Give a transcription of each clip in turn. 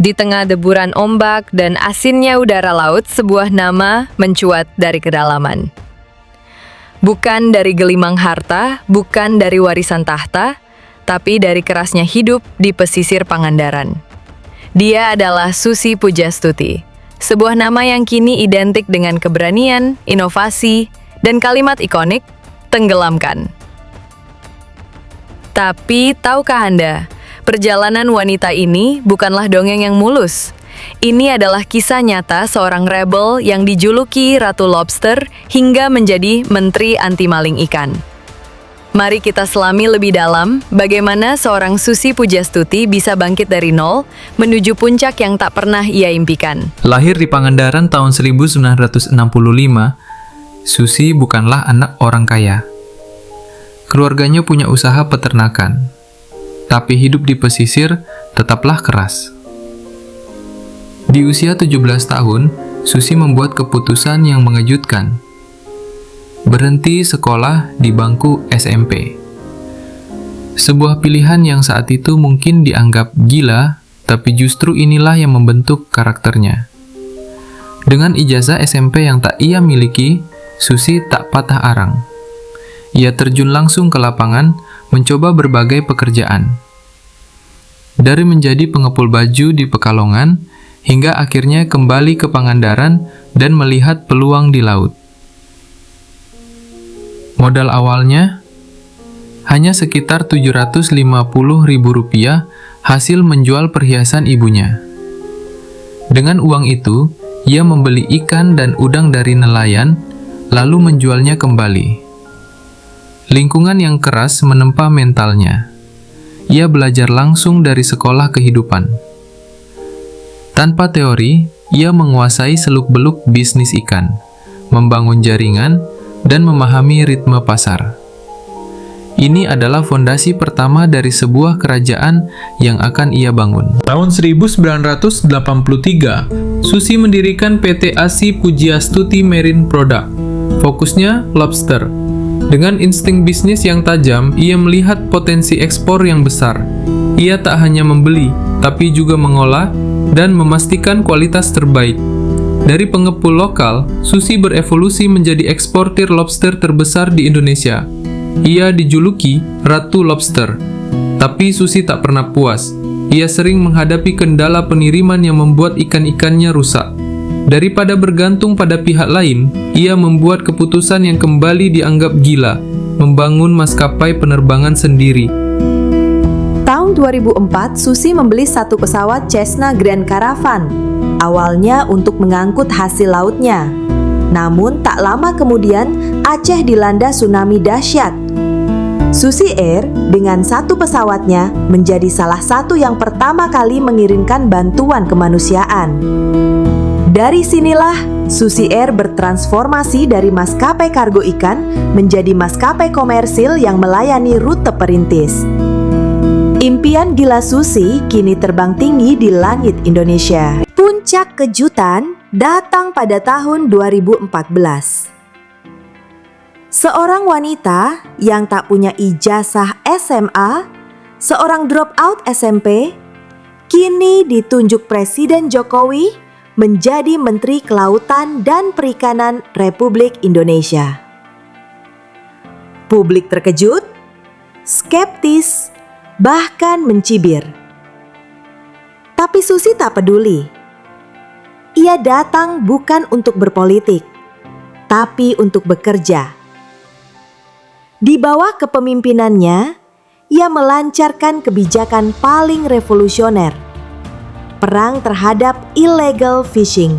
Di tengah deburan ombak dan asinnya udara laut, sebuah nama mencuat dari kedalaman. Bukan dari gelimang harta, bukan dari warisan tahta, tapi dari kerasnya hidup di pesisir Pangandaran. Dia adalah Susi Pujastuti, sebuah nama yang kini identik dengan keberanian, inovasi, dan kalimat ikonik, tenggelamkan. Tapi tahukah Anda, perjalanan wanita ini bukanlah dongeng yang mulus. Ini adalah kisah nyata seorang rebel yang dijuluki Ratu Lobster hingga menjadi Menteri Anti Maling Ikan. Mari kita selami lebih dalam bagaimana seorang Susi Pujastuti bisa bangkit dari nol menuju puncak yang tak pernah ia impikan. Lahir di Pangandaran tahun 1965, Susi bukanlah anak orang kaya. Keluarganya punya usaha peternakan, tapi hidup di pesisir tetaplah keras. Di usia 17 tahun, Susi membuat keputusan yang mengejutkan. Berhenti sekolah di bangku SMP. Sebuah pilihan yang saat itu mungkin dianggap gila, tapi justru inilah yang membentuk karakternya. Dengan ijazah SMP yang tak ia miliki, Susi tak patah arang. Ia terjun langsung ke lapangan, mencoba berbagai pekerjaan. Dari menjadi pengepul baju di Pekalongan, hingga akhirnya kembali ke Pangandaran dan melihat peluang di laut. Modal awalnya hanya sekitar Rp750.000 hasil menjual perhiasan ibunya. Dengan uang itu, ia membeli ikan dan udang dari nelayan, lalu menjualnya kembali. Lingkungan yang keras menempa mentalnya. Ia belajar langsung dari sekolah kehidupan. Tanpa teori, ia menguasai seluk-beluk bisnis ikan, membangun jaringan, dan memahami ritme pasar. Ini adalah fondasi pertama dari sebuah kerajaan yang akan ia bangun. Tahun 1983, Susi mendirikan PT Asi Pujiastuti Marine Product. Fokusnya lobster. Dengan insting bisnis yang tajam, ia melihat potensi ekspor yang besar. Ia tak hanya membeli, tapi juga mengolah dan memastikan kualitas terbaik. Dari pengepul lokal, Susi berevolusi menjadi eksportir lobster terbesar di Indonesia. Ia dijuluki Ratu Lobster. Tapi Susi tak pernah puas. Ia sering menghadapi kendala pengiriman yang membuat ikan-ikannya rusak. Daripada bergantung pada pihak lain, ia membuat keputusan yang kembali dianggap gila, membangun maskapai penerbangan sendiri. Tahun 2004, Susi membeli satu pesawat Cessna Grand Caravan, awalnya untuk mengangkut hasil lautnya. Namun tak lama kemudian, Aceh dilanda tsunami dahsyat. Susi Air dengan satu pesawatnya menjadi salah satu yang pertama kali mengirimkan bantuan kemanusiaan. Dari sinilah, Susi Air bertransformasi dari maskapai kargo ikan menjadi maskapai komersil yang melayani rute perintis. Impian gila Susi kini terbang tinggi di langit Indonesia. Puncak kejutan datang pada tahun 2014. Seorang wanita yang tak punya ijazah SMA, seorang dropout SMP, kini ditunjuk Presiden Jokowi menjadi Menteri Kelautan dan Perikanan Republik Indonesia. Publik terkejut, skeptis, bahkan mencibir. Tapi Susi tak peduli. Ia datang bukan untuk berpolitik, tapi untuk bekerja. Di bawah kepemimpinannya, ia melancarkan kebijakan paling revolusioner, perang terhadap illegal fishing.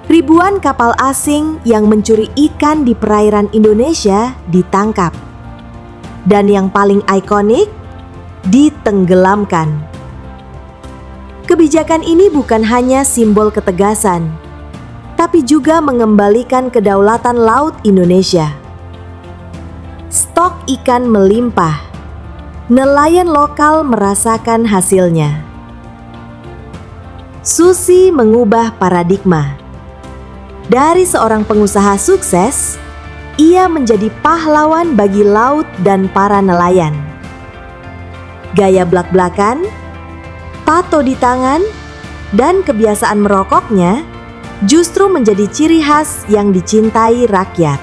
Ribuan kapal asing yang mencuri ikan di perairan Indonesia ditangkap. Dan yang paling ikonik, ditenggelamkan. Kebijakan ini bukan hanya simbol ketegasan, tapi juga mengembalikan kedaulatan laut Indonesia. Stok ikan melimpah. Nelayan lokal merasakan hasilnya. Susi mengubah paradigma. Dari seorang pengusaha sukses, ia menjadi pahlawan bagi laut dan para nelayan. Gaya blak-blakan, tato di tangan, dan kebiasaan merokoknya justru menjadi ciri khas yang dicintai rakyat.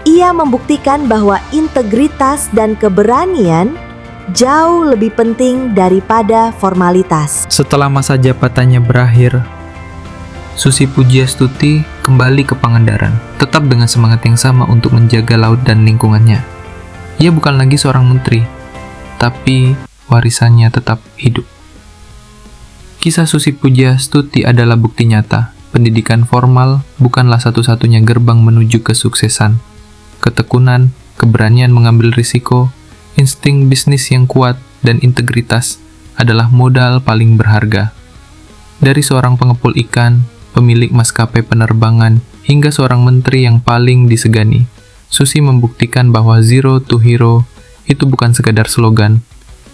Ia membuktikan bahwa integritas dan keberanian jauh lebih penting daripada formalitas. Setelah masa jabatannya berakhir, Susi Pujiastuti kembali ke Pangandaran, tetap dengan semangat yang sama untuk menjaga laut dan lingkungannya. Ia bukan lagi seorang menteri, tapi warisannya tetap hidup. Kisah Susi Pujiastuti adalah bukti nyata. Pendidikan formal bukanlah satu-satunya gerbang menuju kesuksesan. Ketekunan, keberanian mengambil risiko, insting bisnis yang kuat, dan integritas adalah modal paling berharga. Dari seorang pengepul ikan, pemilik maskapai penerbangan, hingga seorang menteri yang paling disegani, Susi membuktikan bahwa zero to hero itu bukan sekadar slogan.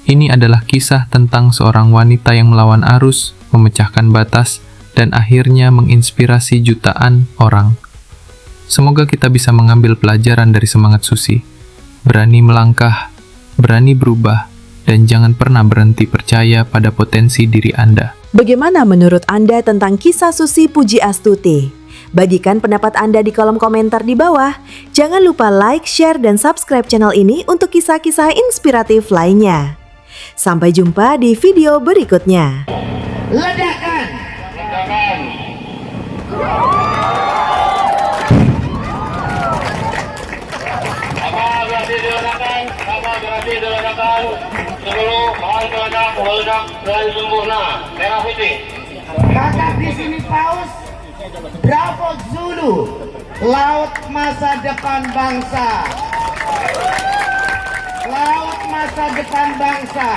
Ini adalah kisah tentang seorang wanita yang melawan arus, memecahkan batas, dan akhirnya menginspirasi jutaan orang. Semoga kita bisa mengambil pelajaran dari semangat Susi. Berani melangkah, berani berubah, dan jangan pernah berhenti percaya pada potensi diri Anda. Bagaimana menurut Anda tentang kisah Susi Pujiastuti? Bagikan pendapat Anda di kolom komentar di bawah. Jangan lupa like, share, dan subscribe channel ini untuk kisah-kisah inspiratif lainnya. Sampai jumpa di video berikutnya. Ledakan! Berarti diledakan 10 bahan meledak dan sempurna. Merah putih. Kakak di sini paus. Bravo Zulu. Laut masa depan bangsa. Laut masa depan bangsa.